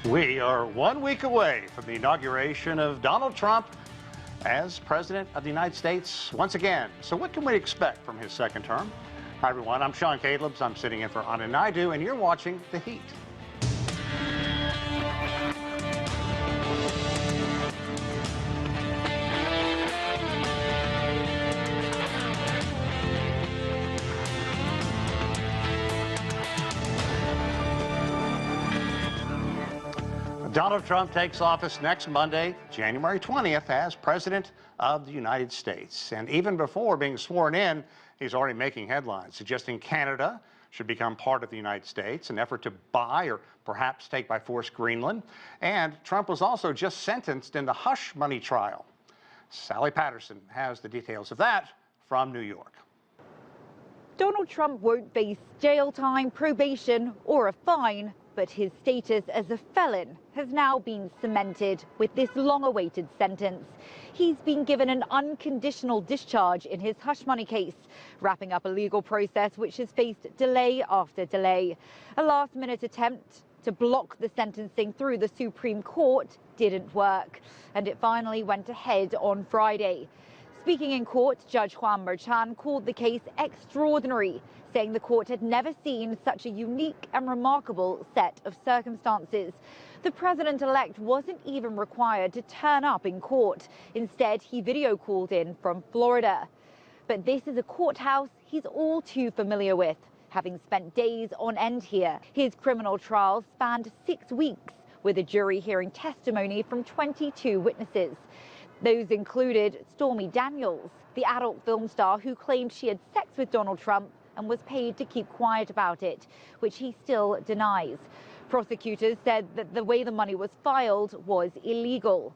We are 1 week away from the inauguration of Donald Trump as President of the United States once again. So what can we expect from his second term? Hi, everyone. I'm Sean Calebs. I'm sitting in for Anna Naidu, and you're watching The Heat. Donald Trump takes office next Monday, January 20th, as President of the United States. And even before being sworn in, he's already making headlines, suggesting Canada should become part of the United States, an effort to buy or perhaps take by force Greenland. And Trump was also just sentenced in the hush money trial. Sally Patterson has the details of that from New York. Donald Trump won't face jail time, probation, or a fine, but his status as a felon has now been cemented with this long-awaited sentence. He's been given an unconditional discharge in his hush money case, wrapping up a legal process which has faced delay after delay. A last-minute attempt to block the sentencing through the Supreme Court didn't work, and it finally went ahead on Friday. Speaking in court, Judge Juan Merchan called the case extraordinary, saying the court had never seen such a unique and remarkable set of circumstances. The president-elect wasn't even required to turn up in court. Instead, he video called in from Florida. But this is a courthouse he's all too familiar with, having spent days on end here. His criminal trial spanned 6 weeks, with a jury hearing testimony from 22 witnesses. Those included Stormy Daniels, the adult film star who claimed she had sex with Donald Trump and was paid to keep quiet about it, which he still denies. Prosecutors said that the way the money was filed was illegal.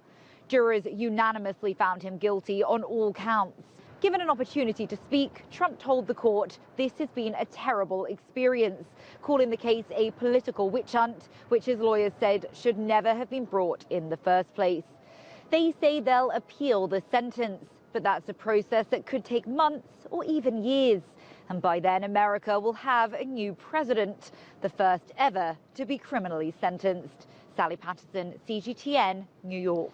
Jurors unanimously found him guilty on all counts. Given an opportunity to speak, Trump told the court this has been a terrible experience, calling the case a political witch hunt, which his lawyers said should never have been brought in the first place. They say they'll appeal the sentence, but that's a process that could take months or even years. And by then, America will have a new president, the first ever to be criminally sentenced. Sally Patterson, CGTN, New York.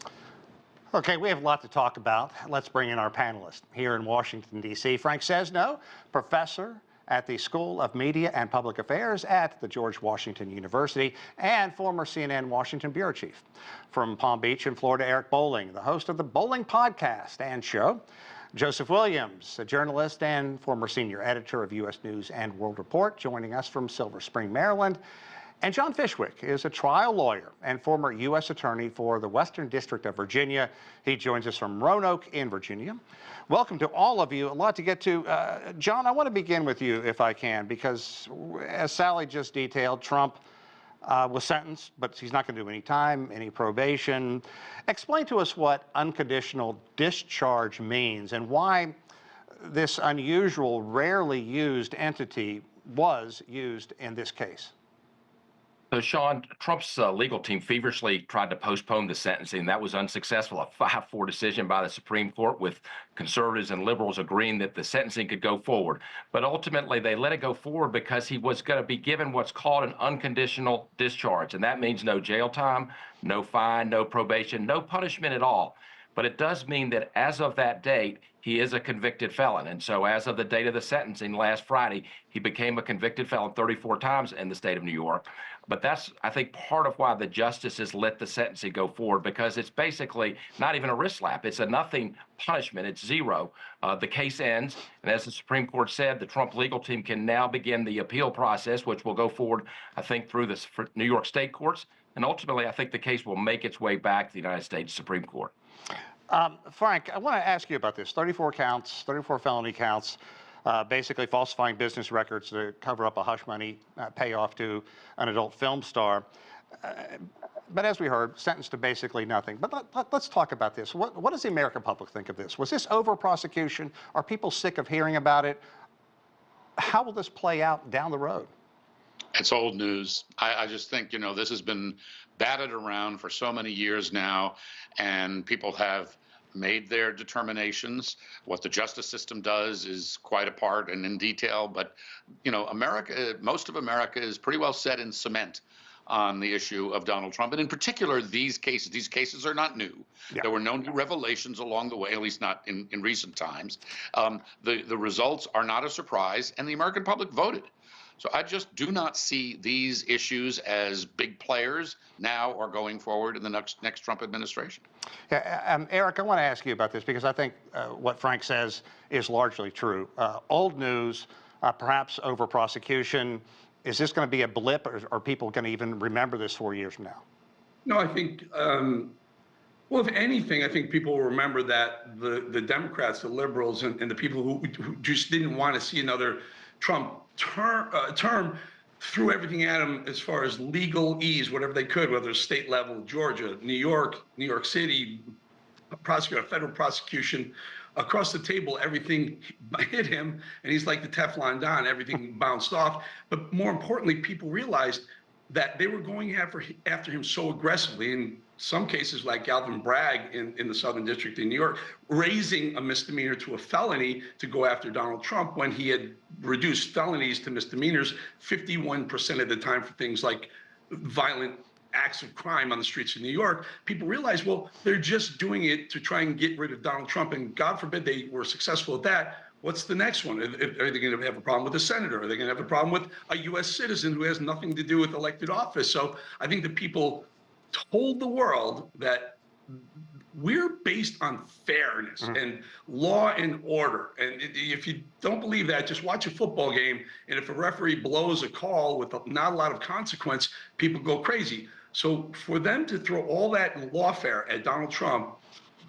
Okay, we have a lot to talk about. Let's bring in our panelist here in Washington, D.C. Frank Sesno, professor at the School of Media and Public Affairs at the George Washington University and former CNN Washington bureau chief. From Palm Beach in Florida, Eric Bolling, the host of the Bolling Podcast and show. Joseph Williams, a journalist and former senior editor of U.S. News and World Report, joining us from Silver Spring, Maryland. And John Fishwick is a trial lawyer and former U.S. attorney for the Western District of Virginia. He joins us from Roanoke in Virginia. Welcome to all of you. A lot to get to. John, I want to begin with you, if I can, because as Sally just detailed, Trump was sentenced, but he's not going to do any time, any probation. Explain to us what unconditional discharge means and why this unusual, rarely used entity was used in this case. So, Sean, Trump's legal team feverishly tried to postpone the sentencing. That was unsuccessful. A 5-4 decision by the Supreme Court, with conservatives and liberals agreeing that the sentencing could go forward. But ultimately, they let it go forward because he was going to be given what's called an unconditional discharge. And that means no jail time, no fine, no probation, no punishment at all. But it does mean that as of that date, he is a convicted felon. And so as of the date of the sentencing last Friday, he became a convicted felon 34 times in the state of New York. But that's, I think, part of why the justices let the sentencing go forward, because it's basically not even a wrist slap. It's a nothing punishment. It's zero. The case ends. And as the Supreme Court said, the Trump legal team can now begin the appeal process, which will go forward, I think, through the New York state courts. And ultimately, I think the case will make its way back to the United States Supreme Court. Frank, I want to ask you about this. 34 counts, 34 felony counts, basically falsifying business records to cover up a hush money payoff to an adult film star. But as we heard, sentenced to basically nothing. But let's talk about this. What does the American public think of this? Was this over-prosecution? Are people sick of hearing about it? How will this play out down the road? It's old news. I just think, this has been batted around for so many years now, and people have made their determinations. What the justice system does is quite apart and in detail, but, America, most of America is pretty well set in cement. on the issue of Donald Trump, and in particular, these cases. These cases are not new. Yeah. There were no new revelations along the way, at least not in recent times. The results are not a surprise, and the American public voted. So I just do not see these issues as big players now or going forward in the next Trump administration. Yeah, Eric, I want to ask you about this because I think what Frank says is largely true. Old news, perhaps over prosecution. Is this going to be a blip, or are people going to even remember this 4 years from now? No, I think, well, if anything, I think people will remember that the Democrats, the liberals, and the people who just didn't want to see another Trump term threw everything at him as far as legalese, whatever they could, whether it's state level, Georgia, New York City, federal prosecution. Across the table, everything hit him, and he's like the Teflon Don, everything bounced off. But more importantly, people realized that they were going after him so aggressively, in some cases like Alvin Bragg in the Southern District in New York, raising a misdemeanor to a felony to go after Donald Trump when he had reduced felonies to misdemeanors 51% of the time for things like violent acts of crime on the streets of New York. People realize, well, they're just doing it to try and get rid of Donald Trump, and God forbid they were successful at that. What's the next one? Are they going to have a problem with a senator? Are they going to have a problem with a U.S. citizen who has nothing to do with elected office? So I think the people told the world that we're based on fairness and law and order. And if you don't believe that, just watch a football game. And if a referee blows a call with not a lot of consequence, people go crazy. So for them to throw all that lawfare at Donald Trump,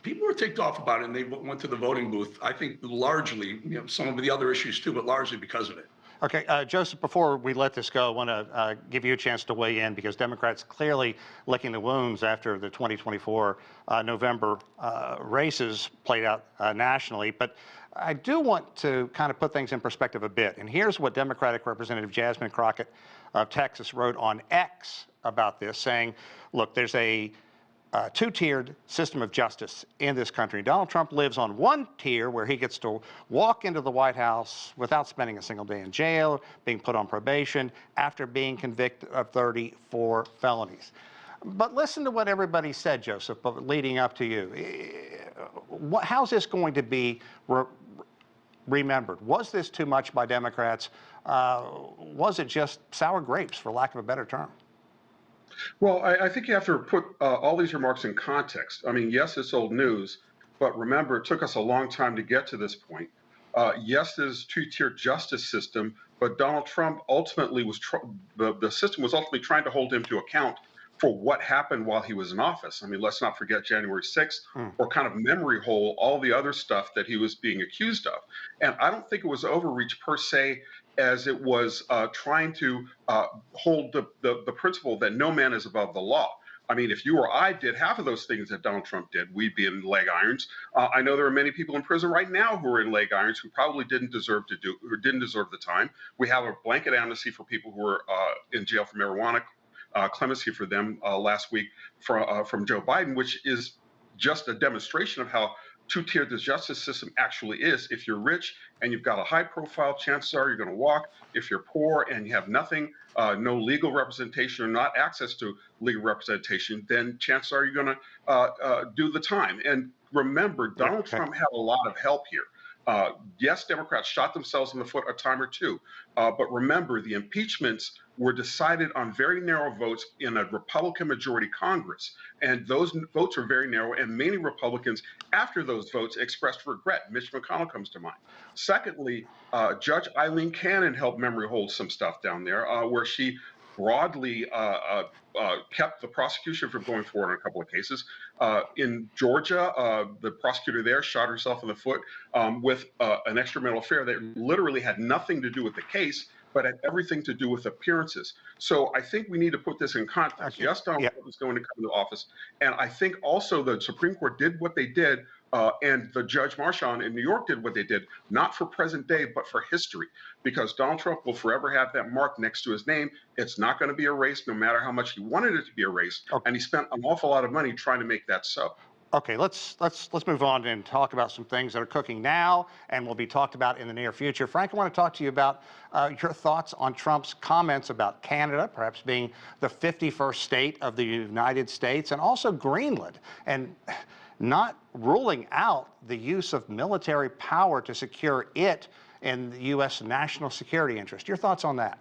people were ticked off about it, and they went to the voting booth. I think largely, some of the other issues too, but largely because of it. Okay, Joseph, before we let this go, I want to give you a chance to weigh in because Democrats clearly licking the wounds after the 2024 November races played out nationally. But I do want to kind of put things in perspective a bit. And here's what Democratic Representative Jasmine Crockett of Texas wrote on X about this, saying, look, there's a two-tiered system of justice in this country. Donald Trump lives on one tier where he gets to walk into the White House without spending a single day in jail, being put on probation after being convicted of 34 felonies. But listen to what everybody said, Joseph, leading up to you. How's this going to be remembered? Was this too much by Democrats? Was it just sour grapes, for lack of a better term? Well, I think you have to put all these remarks in context. I mean, yes, it's old news, but remember, it took us a long time to get to this point. Yes, there's a two-tier justice system, but Donald Trump ultimately the system was ultimately trying to hold him to account for what happened while he was in office. I mean, let's not forget January 6th, or kind of memory hole all the other stuff that he was being accused of. And I don't think it was overreach per se, as it was trying to hold the principle that no man is above the law. I mean, if you or I did half of those things that Donald Trump did, we'd be in leg irons. I know there are many people in prison right now who are in leg irons who probably didn't deserve the time. We have a blanket amnesty for people who are in jail for marijuana, clemency for them last week from Joe Biden, which is just a demonstration of how two-tiered the justice system actually is. If you're rich and you've got a high profile, chances are you're going to walk. If you're poor and you have nothing, no legal representation or not access to legal representation, then chances are you're going to do the time. And remember, Donald Trump had a lot of help here. Yes, Democrats shot themselves in the foot a time or two, but remember, the impeachments were decided on very narrow votes in a Republican majority Congress, and those votes were very narrow, and many Republicans after those votes expressed regret. Mitch McConnell comes to mind. Secondly, Judge Eileen Cannon helped memory hold some stuff down there, where she broadly kept the prosecution from going forward in a couple of cases. In Georgia, the prosecutor there shot herself in the foot with an extramarital affair that literally had nothing to do with the case, but had everything to do with appearances. So I think we need to put this in context. Yes, Donald Trump is going to come to office. And I think also the Supreme Court did what they did, and the Judge Marchand in New York did what they did, not for present day, but for history, because Donald Trump will forever have that mark next to his name. It's not going to be erased, no matter how much he wanted it to be erased. And he spent an awful lot of money trying to make that so. Okay, let's move on and talk about some things that are cooking now and will be talked about in the near future. Frank, I want to talk to you about your thoughts on Trump's comments about Canada, perhaps being the 51st state of the United States, and also Greenland, and not ruling out the use of military power to secure it in the U.S. national security interest. Your thoughts on that?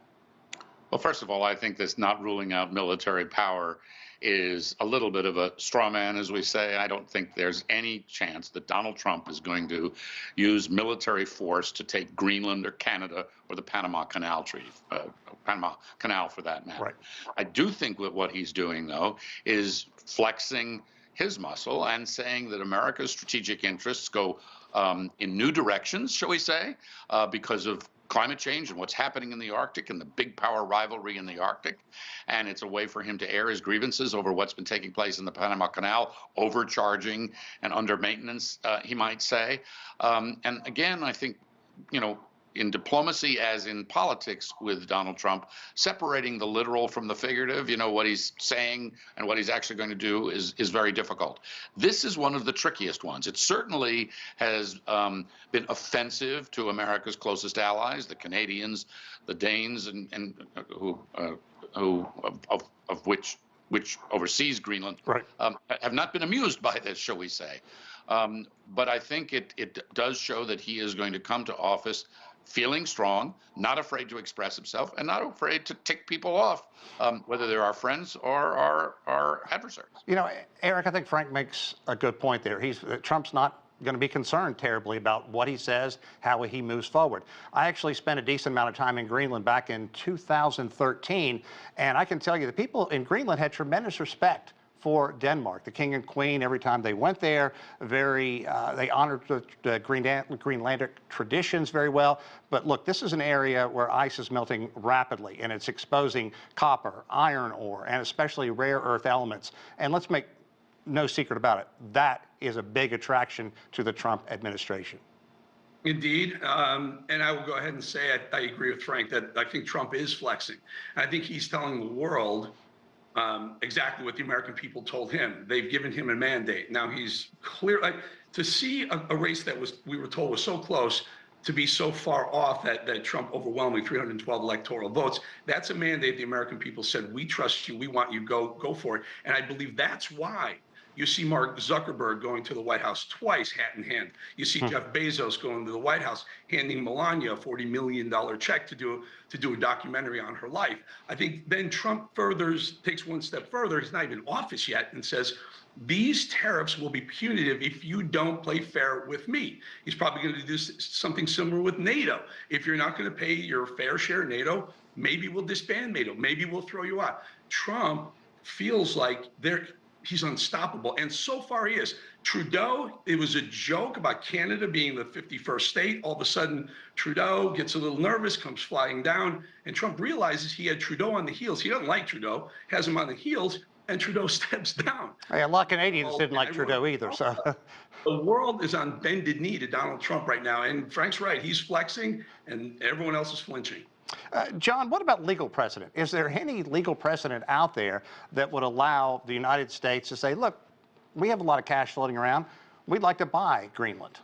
Well, first of all, I think this not ruling out military power is a little bit of a straw man, as we say. I don't think there's any chance that Donald Trump is going to use military force to take Greenland or Canada or the Panama Canal Treaty, Panama Canal for that matter. Right. I do think that what he's doing, though, is flexing his muscle and saying that America's strategic interests go in new directions, shall we say, because of climate change and what's happening in the Arctic and the big power rivalry in the Arctic. And it's a way for him to air his grievances over what's been taking place in the Panama Canal, overcharging and under maintenance, he might say. And again, I think, in diplomacy as in politics with Donald Trump, separating the literal from the figurative, what he's saying and what he's actually going to do is very difficult. This is one of the trickiest ones. It certainly has been offensive to America's closest allies, the Canadians, the Danes, and which oversees Greenland, right. Have not been amused by this, shall we say. But I think it does show that he is going to come to office feeling strong, not afraid to express himself, and not afraid to tick people off, whether they're our friends or our adversaries. Eric, I think Frank makes a good point there. Trump's not going to be concerned terribly about what he says, how he moves forward. I actually spent a decent amount of time in Greenland back in 2013, and I can tell you the people in Greenland had tremendous respect for Denmark. The king and queen, every time they went there, they honored the Greenlandic traditions very well. But look, this is an area where ice is melting rapidly, and it's exposing copper, iron ore, and especially rare earth elements. And let's make no secret about it, that is a big attraction to the Trump administration. Indeed. And I will go ahead and say I agree with Frank that I think Trump is flexing. I think he's telling the world exactly what the American people told him. They've given him a mandate. Now he's clear to see a race that we were told was so close to be so far off that Trump overwhelming 312 electoral votes. That's a mandate the American people said, we trust you, we want you, go for it. And I believe that's why you see Mark Zuckerberg going to the White House twice, hat in hand. You see Jeff Bezos going to the White House, handing Melania a $40 million check to do a documentary on her life. I think then Trump takes one step further. He's not even in office yet, and says, these tariffs will be punitive if you don't play fair with me. He's probably going to do something similar with NATO. If you're not going to pay your fair share of NATO, maybe we'll disband NATO. Maybe we'll throw you out. Trump feels like he's unstoppable, and so far he is. Trudeau, it was a joke about Canada being the 51st state. All of a sudden, Trudeau gets a little nervous, comes flying down, and Trump realizes he had Trudeau on the heels. He doesn't like Trudeau, has him on the heels, and Trudeau steps down. Yeah, a lot of Canadians didn't like Trudeau either. So the world is on bended knee to Donald Trump right now, and Frank's right. He's flexing, and everyone else is flinching. John, what about legal precedent? Is there any legal precedent out there that would allow the United States to say, look, we have a lot of cash floating around. We'd like to buy Greenland?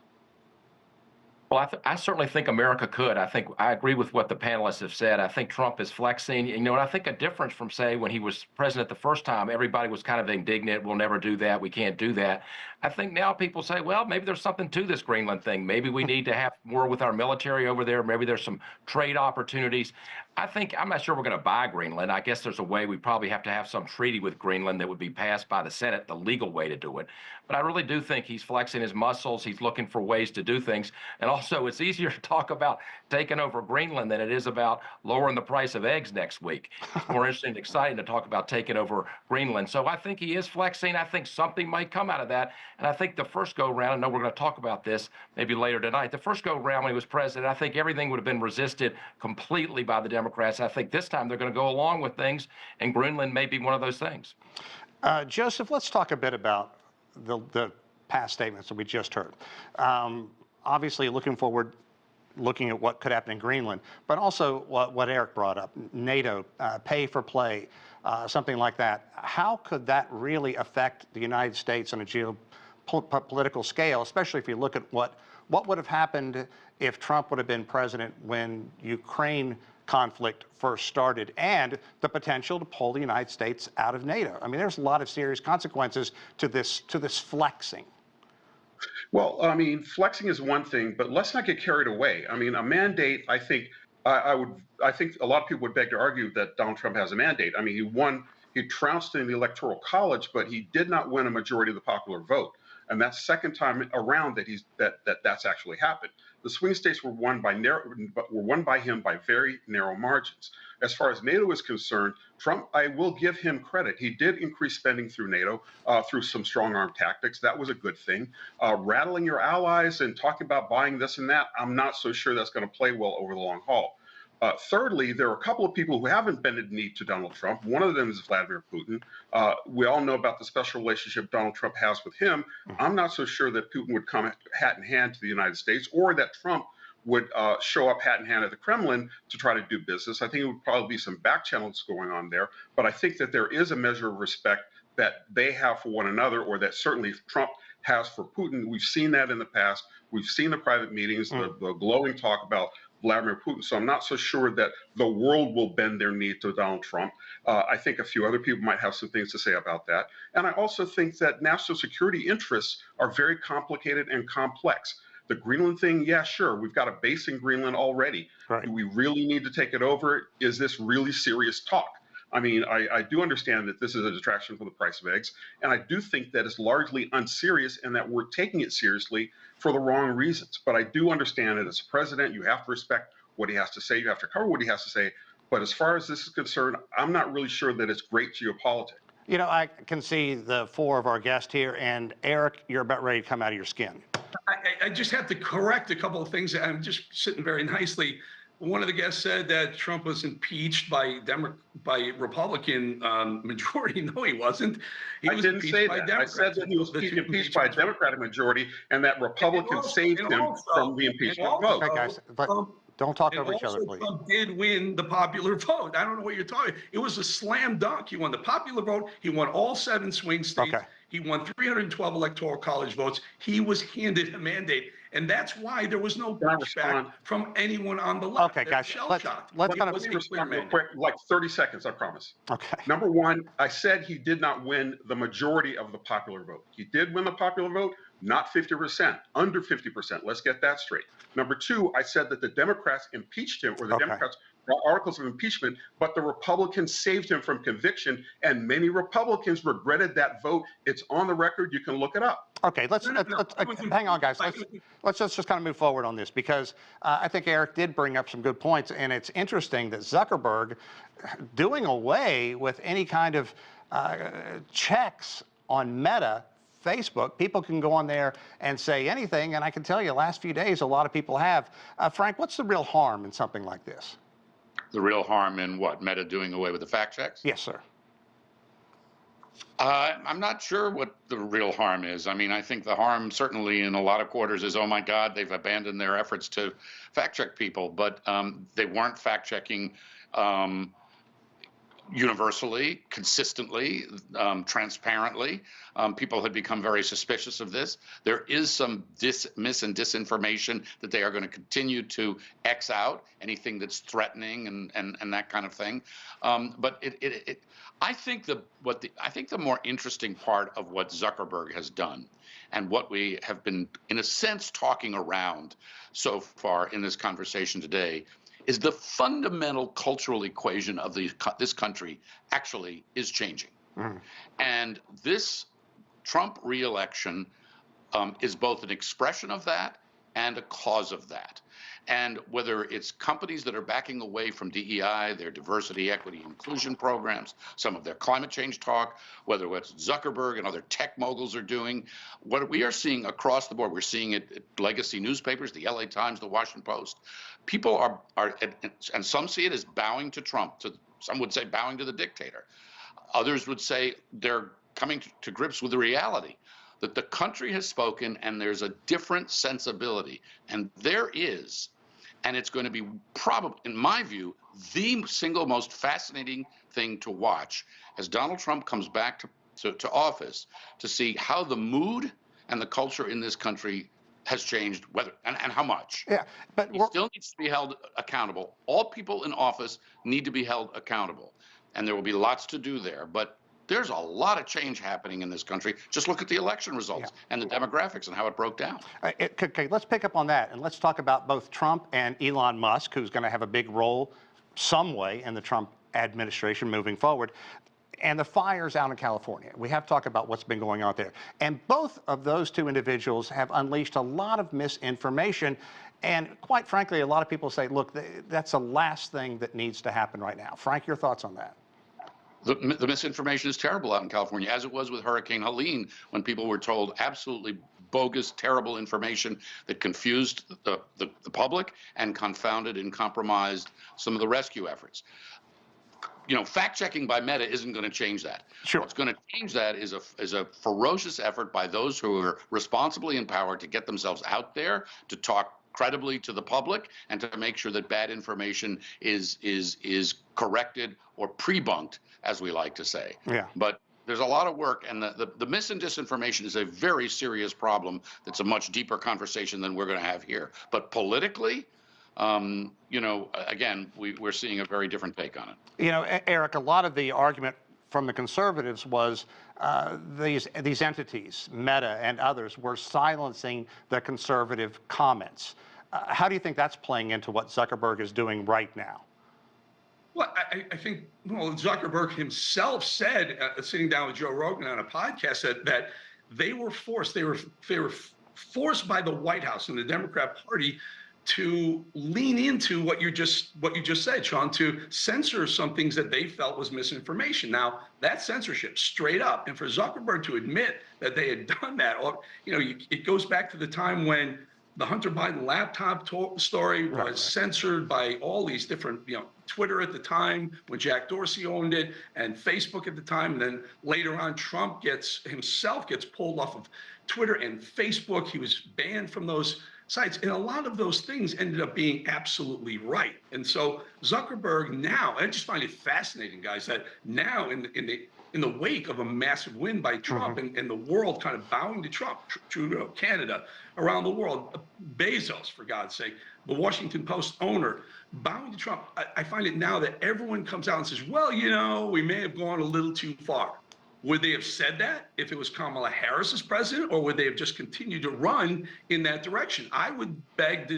Well, I certainly think America could. I agree with what the panelists have said. I think Trump is flexing. And I think a difference from, say, when he was president the first time, everybody was kind of indignant. We'll never do that. We can't do that. I think now people say, well, maybe there's something to this Greenland thing. Maybe we need to have more with our military over there. Maybe there's some trade opportunities. I'm not sure we're going to buy Greenland. I guess there's a way we probably have to have some treaty with Greenland that would be passed by the Senate, the legal way to do it. But I really do think he's flexing his muscles. He's looking for ways to do things. And also, it's easier to talk about taking over Greenland than it is about lowering the price of eggs next week. It's more interesting and exciting to talk about taking over Greenland. So I think he is flexing. I think something might come out of that. And I think the first go-round, I know we're going to talk about this maybe later tonight, the first go-round when he was president, I think everything would have been resisted completely by the Democrats. I think this time they're going to go along with things, and Greenland may be one of those things. Joseph, let's talk a bit about the past statements that we just heard. Obviously, looking forward, looking at what could happen in Greenland, but also what Eric brought up, NATO, pay for play, something like that. How could that really affect the United States on a political scale, especially if you look at what would have happened if Trump would have been president when Ukraine conflict first started, and the potential to pull the United States out of NATO. I mean, there's a lot of serious consequences to this flexing. Well, I mean, flexing is one thing, but let's not get carried away. I mean, a mandate, I think I think a lot of people would beg to argue that Donald Trump has a mandate. I mean, he trounced in the Electoral College, but he did not win a majority of the popular vote. And that's second time around that that's actually happened. The swing states were won by him by very narrow margins. As far as NATO is concerned, Trump, I will give him credit. He did increase spending through NATO through some strong arm tactics. That was a good thing. Rattling your allies and talking about buying this and that, I'm not so sure that's going to play well over the long haul. Thirdly, there are a couple of people who haven't bended knee to Donald Trump. One of them is Vladimir Putin. We all know about the special relationship Donald Trump has with him. I'm not so sure that Putin would come hat in hand to the United States, or that Trump would show up hat in hand at the Kremlin to try to do business. I think it would probably be some back channels going on there. But I think that there is a measure of respect that they have for one another, or that certainly Trump has for Putin. We've seen that in the past. We've seen the private meetings, the glowing talk about Vladimir Putin. So I'm not so sure that the world will bend their knee to Donald Trump. I think a few other people might have some things to say about that. And I also think that national security interests are very complicated and complex. The Greenland thing, yeah, sure, we've got a base in Greenland already. Right. Do we really need to take it over? Is this really serious talk? I mean, I do understand that this is a distraction from the price of eggs, and I do think that it's largely unserious and that we're taking it seriously for the wrong reasons. But I do understand that as president, you have to respect what he has to say. You have to cover what he has to say. But as far as this is concerned, I'm not really sure that it's great geopolitics. You know, I can see the four of our guests here, and Eric, you're about ready to come out of your skin. I just have to correct a couple of things. I'm just sitting very nicely. One of the guests said that Trump was impeached by Republican majority. No, he wasn't. He was impeached by Democrats. I said that he was impeached by a Democratic majority, and that Republicans saved him from the impeachment vote. Okay, guys, but don't talk over each other, please. Trump did win the popular vote. I don't know what you're talking. It was a slam dunk. He won the popular vote. He won all 7 swing states. Okay. He won 312 electoral college votes. He was handed a mandate. And that's why there was no pushback from anyone on the left. Okay, guys, let's kind of respond real quick, like 30 seconds, I promise. Okay. Number one, I said he did not win the majority of the popular vote. He did win the popular vote, not 50%, under 50%. Let's get that straight. Number two, I said that the Democrats impeached him, or the Democrats articles of impeachment, but the Republicans saved him from conviction, and many Republicans regretted that vote. It's on the record. You can look it up. Okay, let's hang on, guys. Let's just kind of move forward on this, because I think Eric did bring up some good points, and it's interesting that Zuckerberg doing away with any kind of checks on Meta, Facebook. People can go on there and say anything, and I can tell you, last few days, a lot of people have. Frank, what's the real harm in something like this? The real harm in what? Meta doing away with the fact checks? Yes, sir. I'm not sure what the real harm is. I mean, I think the harm certainly in a lot of quarters is, oh my God, they've abandoned their efforts to fact check people, but they weren't fact checking universally, consistently, transparently. People had become very suspicious of this. There is some mis and disinformation that they are going to continue to X out, anything that's threatening and that kind of thing. But I think the more interesting part of what Zuckerberg has done, and what we have been, in a sense, talking around so far in this conversation today, is the fundamental cultural equation of this country actually is changing. And this Trump re-election is both an expression of that and a cause of that. And whether it's companies that are backing away from DEI, their diversity, equity, inclusion programs, some of their climate change talk, whether it's Zuckerberg and other tech moguls are doing, what we are seeing across the board, we're seeing it at legacy newspapers, the LA Times, the Washington Post. People are, and some see it as bowing to Trump. Some would say bowing to the dictator. Others would say they're coming to grips with the reality that the country has spoken and there's a different sensibility. And there is, and it's going to be probably, in my view, the single most fascinating thing to watch as Donald Trump comes back to office, to see how the mood and the culture in this country has changed, whether and how much. Yeah, but He still needs to be held accountable. All people in office need to be held accountable, and there will be lots to do there. But there's a lot of change happening in this country. Just look at the election results and the demographics and how it broke down. Okay, let's pick up on that, and let's talk about both Trump and Elon Musk, who's going to have a big role some way in the Trump administration moving forward. And the fires out in California. We have to talk about what's been going on there. And both of those two individuals have unleashed a lot of misinformation. And quite frankly, a lot of people say, look, that's the last thing that needs to happen right now. Frank, your thoughts on that? The misinformation is terrible out in California, as it was with Hurricane Helene, when people were told absolutely bogus, terrible information that confused the public and confounded and compromised some of the rescue efforts. You know, fact-checking by Meta isn't going to change that. Sure. What's going to change that is a ferocious effort by those who are responsibly empowered to get themselves out there, to talk credibly to the public, and to make sure that bad information is corrected or pre-bunked, as we like to say. Yeah. But there's a lot of work, and the mis and disinformation is a very serious problem that's a much deeper conversation than we're going to have here. But politically, you know, again, we're seeing a very different take on it. You know, Eric, a lot of the argument from the conservatives was these entities, Meta and others, were silencing the conservative comments. How do you think that's playing into what Zuckerberg is doing right now? Well, I think, well, Zuckerberg himself said, sitting down with Joe Rogan on a podcast, that they were forced. They were forced by the White House and the Democrat Party to lean into what you just said, Sean, to censor some things that they felt was misinformation. Now, that's censorship straight up. And for Zuckerberg to admit that they had done that, or, you know, it goes back to the time when the Hunter Biden laptop story was censored by all these different, you know, Twitter at the time when Jack Dorsey owned it, and Facebook at the time. And then later on, Trump himself gets pulled off of Twitter and Facebook. He was banned from those sites, and a lot of those things ended up being absolutely right. And so Zuckerberg now, I just find it fascinating, guys, that now in the wake of a massive win by Trump, and the world kind of bowing to Trump, Trudeau, Canada, around the world, Bezos, for God's sake, the Washington Post owner, bowing to Trump, I find it now that everyone comes out and says, well, you know, we may have gone a little too far. Would they have said that if it was Kamala Harris as president, or would they have just continued to run in that direction? I would bet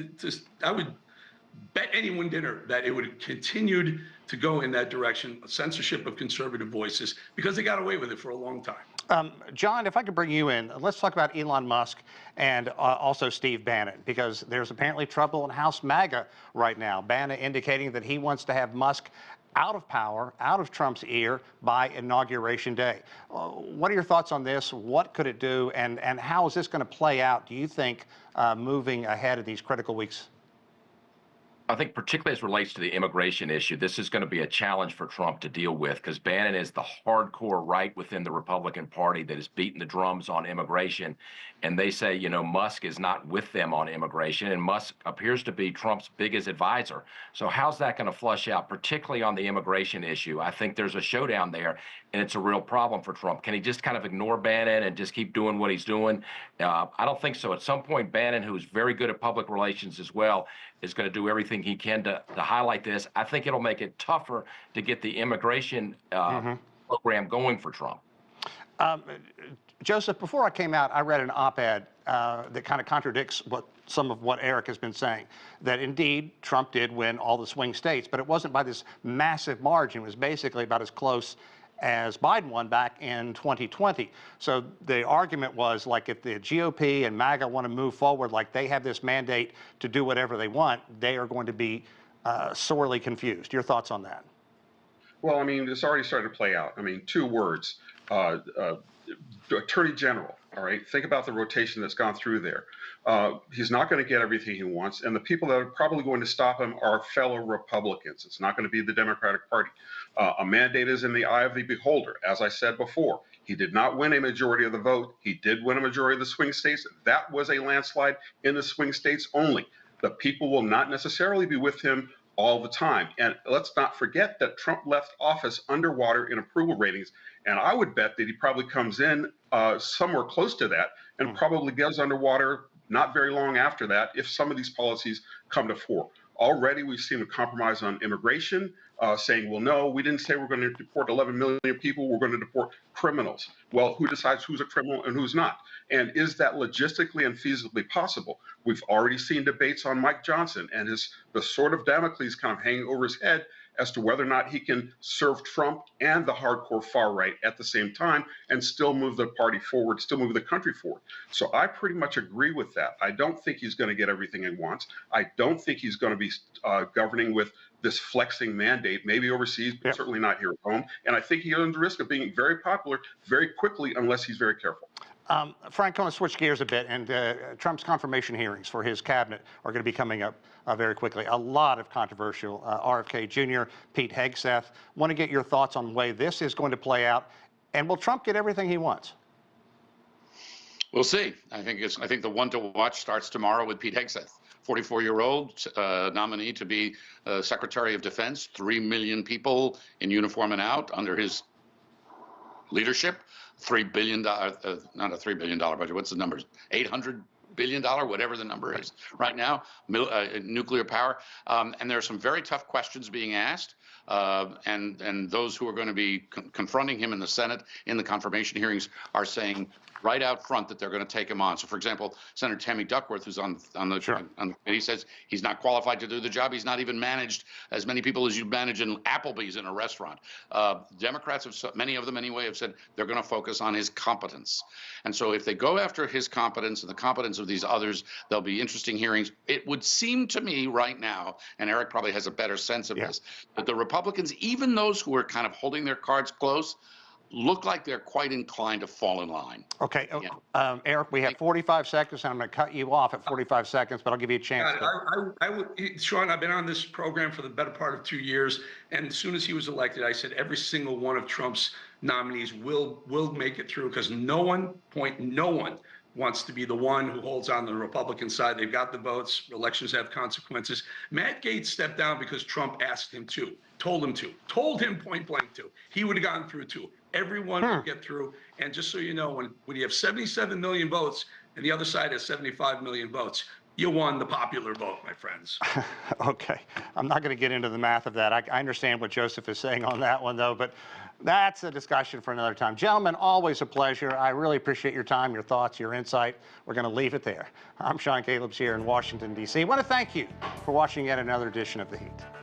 anyone dinner that it would have continued to go in that direction, censorship of conservative voices, because they got away with it for a long time. John, if I could bring you in, let's talk about Elon Musk and also Steve Bannon, because there's apparently trouble in House MAGA right now. Bannon indicating that he wants to have Musk out of power, out of Trump's ear by Inauguration Day. What are your thoughts on this? What could it do? And how is this going to play out, do you think, moving ahead in these critical weeks? I think particularly as it relates to the immigration issue, this is going to be a challenge for Trump to deal with, because Bannon is the hardcore right within the Republican Party that is beating the drums on immigration. And they say, you know, Musk is not with them on immigration, and Musk appears to be Trump's biggest advisor. So how's that going to flush out, particularly on the immigration issue? I think there's a showdown there, and it's a real problem for Trump. Can he just kind of ignore Bannon and just keep doing what he's doing? I don't think so. At some point, Bannon, who's very good at public relations as well, is going to do everything he can to highlight this. I think it'll make it tougher to get the immigration program going for Trump. Joseph, before I came out, I read an op-ed that kind of contradicts some of what Eric has been saying, that indeed Trump did win all the swing states, but it wasn't by this massive margin. It was basically about as close as Biden won back in 2020. So the argument was, like, if the GOP and MAGA want to move forward, like they have this mandate to do whatever they want, they are going to be sorely confused. Your thoughts on that? Well, I mean, it's already starting to play out. I mean, two words, Attorney General, all right? Think about the rotation that's gone through there. He's not going to get everything he wants, and the people that are probably going to stop him are fellow Republicans. It's not going to be the Democratic Party. A mandate is in the eye of the beholder. As I said before, he did not win a majority of the vote. He did win a majority of the swing states. That was a landslide in the swing states only. The people will not necessarily be with him all the time. And let's not forget that Trump left office underwater in approval ratings. And I would bet that he probably comes in somewhere close to that and probably goes underwater not very long after that if some of these policies come to fore. Already, we've seen a compromise on immigration, saying, well, no, we didn't say we're going to deport 11 million people. We're going to deport criminals. Well, who decides who's a criminal and who's not? And is that logistically and feasibly possible? We've already seen debates on Mike Johnson and the sword of Damocles kind of hanging over his head as to whether or not he can serve Trump and the hardcore far right at the same time and still move the party forward, still move the country forward. So I pretty much agree with that. I don't think he's going to get everything he wants. I don't think he's going to be governing with this flexing mandate, maybe overseas, but certainly not here at home. And I think he runs the risk of being very popular very quickly unless he's very careful. Frank, I want to switch gears a bit, and Trump's confirmation hearings for his cabinet are going to be coming up very quickly. A lot of controversial. RFK Jr., Pete Hegseth. Want to get your thoughts on the way this is going to play out, and will Trump get everything he wants? We'll see. I think the one to watch starts tomorrow with Pete Hegseth, 44-year-old nominee to be Secretary of Defense. 3 million people in uniform and out under his leadership. $3 billion, not a $3 billion budget. What's the numbers? $800 billion, whatever the number is right now. Nuclear power, and there are some very tough questions being asked. And those who are going to be confronting him in the Senate in the confirmation hearings are saying right out front that they're going to take him on. So, for example, Senator Tammy Duckworth, who's on the committee, says he's not qualified to do the job. He's not even managed as many people as you manage in Applebee's in a restaurant. Democrats have, many of them anyway, have said they're going to focus on his competence. And so, if they go after his competence and the competence of these others, there'll be interesting hearings. It would seem to me right now, and Eric probably has a better sense of this, that the Republicans, even those who are kind of holding their cards close, look like they're quite inclined to fall in line. Okay, Eric, we have 45 seconds, and I'm going to cut you off at 45 seconds, but I'll give you a chance. I would, Sean, I've been on this program for the better part of 2 years, and as soon as he was elected, I said every single one of Trump's nominees will make it through, because no one wants to be the one who holds on the Republican side. They've got the votes. Elections have consequences. Matt Gaetz stepped down because Trump asked him to, told him point blank to. He would have gotten through too. Everyone would get through. And just so you know, when you have 77 million votes and the other side has 75 million votes, you won the popular vote, my friends. Okay. I'm not going to get into the math of that. I understand what Joseph is saying on that one, though, but that's a discussion for another time. Gentlemen, always a pleasure. I really appreciate your time, your thoughts, your insight. We're going to leave it there. I'm Sean Caleb's here in Washington, D.C. I want to thank you for watching yet another edition of The Heat.